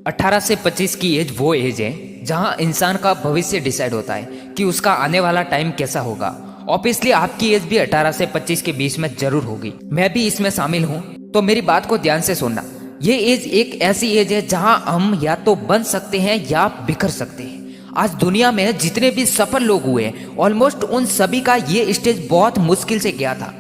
18 से 25 की एज वो एज है जहां इंसान का भविष्य डिसाइड होता है कि उसका आने वाला टाइम कैसा होगा। ऑब्वियसली आपकी एज भी 18 से 25 के बीच में जरूर होगी, मैं भी इसमें शामिल हूं, तो मेरी बात को ध्यान से सुनना। ये एज एक ऐसी एज है जहां हम या तो बन सकते हैं या बिखर सकते हैं। आज दुनिया में जितने भी सफल लोग हुए ऑलमोस्ट उन सभी का ये स्टेज बहुत मुश्किल से गया था।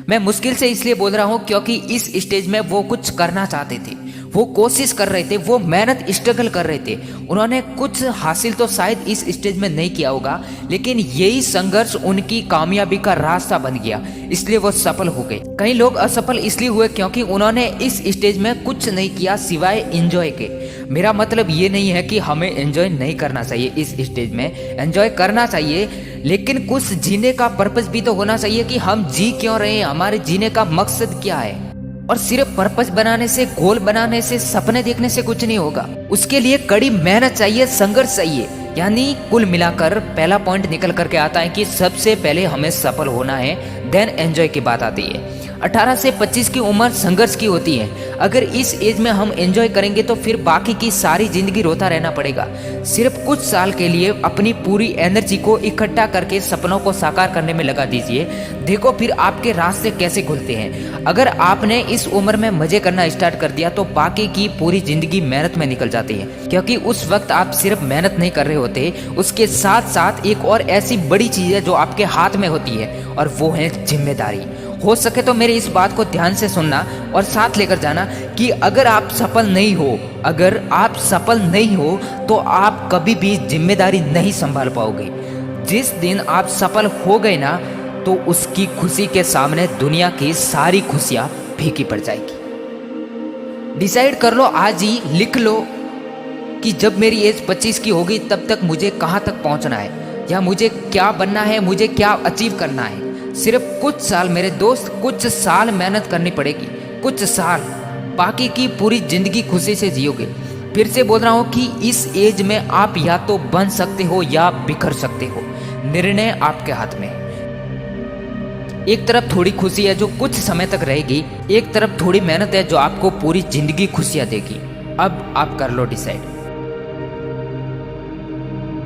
मैं मुश्किल से इसलिए बोल रहा हूं क्योंकि इस स्टेज में वो कुछ करना चाहते थे, वो कोशिश कर रहे थे, वो मेहनत स्ट्रगल कर रहे थे। उन्होंने कुछ हासिल तो शायद इस स्टेज में नहीं किया होगा, लेकिन यही संघर्ष उनकी कामयाबी का रास्ता बन गया, इसलिए वो सफल हो गए। कई लोग असफल इसलिए हुए क्योंकि उन्होंने इस स्टेज में कुछ नहीं किया सिवाय एंजॉय के। मेरा मतलब ये नहीं है कि हमें एंजॉय नहीं करना चाहिए, इस स्टेज में एंजॉय करना चाहिए, लेकिन कुछ जीने का पर्पस भी तो होना चाहिए कि हम जी क्यों रहे हैं, हमारे जीने का मकसद क्या है। और सिर्फ पर्पस बनाने से, गोल बनाने से, सपने देखने से कुछ नहीं होगा। उसके लिए कड़ी मेहनत चाहिए, संघर्ष चाहिए। यानी कुल मिलाकर पहला पॉइंट निकल करके आता है कि सबसे पहले हमें सफल होना है, देन एंजॉय की बात आती है। 18 से 25 की उम्र संघर्ष की होती है। अगर इस एज में हम एंजॉय करेंगे तो फिर बाकी की सारी जिंदगी रोता रहना पड़ेगा। सिर्फ कुछ साल के लिए अपनी पूरी एनर्जी को इकट्ठा करके सपनों को साकार करने में लगा दीजिए, देखो फिर आपके रास्ते कैसे खुलते हैं। अगर आपने इस उम्र में मजे करना स्टार्ट कर दिया तो बाकी की पूरी जिंदगी मेहनत में निकल जाती है, क्योंकि उस वक्त आप सिर्फ मेहनत नहीं कर रहे होते, उसके साथ साथ एक और ऐसी बड़ी चीज है जो आपके हाथ में होती है, और वो है जिम्मेदारी। हो सके तो मेरी इस बात को ध्यान से सुनना और साथ लेकर जाना कि अगर आप सफल नहीं हो, अगर आप सफल नहीं हो तो आप कभी भी जिम्मेदारी नहीं संभाल पाओगे। जिस दिन आप सफल हो गए ना, तो उसकी खुशी के सामने दुनिया की सारी खुशियां फीकी पड़ जाएगी। डिसाइड कर लो, आज ही लिख लो कि जब मेरी एज 25 की होगी तब तक मुझे कहाँ तक पहुँचना है, या मुझे क्या बनना है, मुझे क्या अचीव करना है। सिर्फ कुछ साल मेरे दोस्त, कुछ साल मेहनत करनी पड़ेगी, कुछ साल, बाकी की पूरी जिंदगी खुशी से जियोगे। फिर से बोल रहा हूँ कि इस एज में आप या तो बन सकते हो या बिखर सकते हो, निर्णय आपके हाथ में है। एक तरफ थोड़ी खुशी है जो कुछ समय तक रहेगी, एक तरफ थोड़ी मेहनत है जो आपको पूरी जिंदगी खुशियां देगी। अब आप कर लो डिसाइड।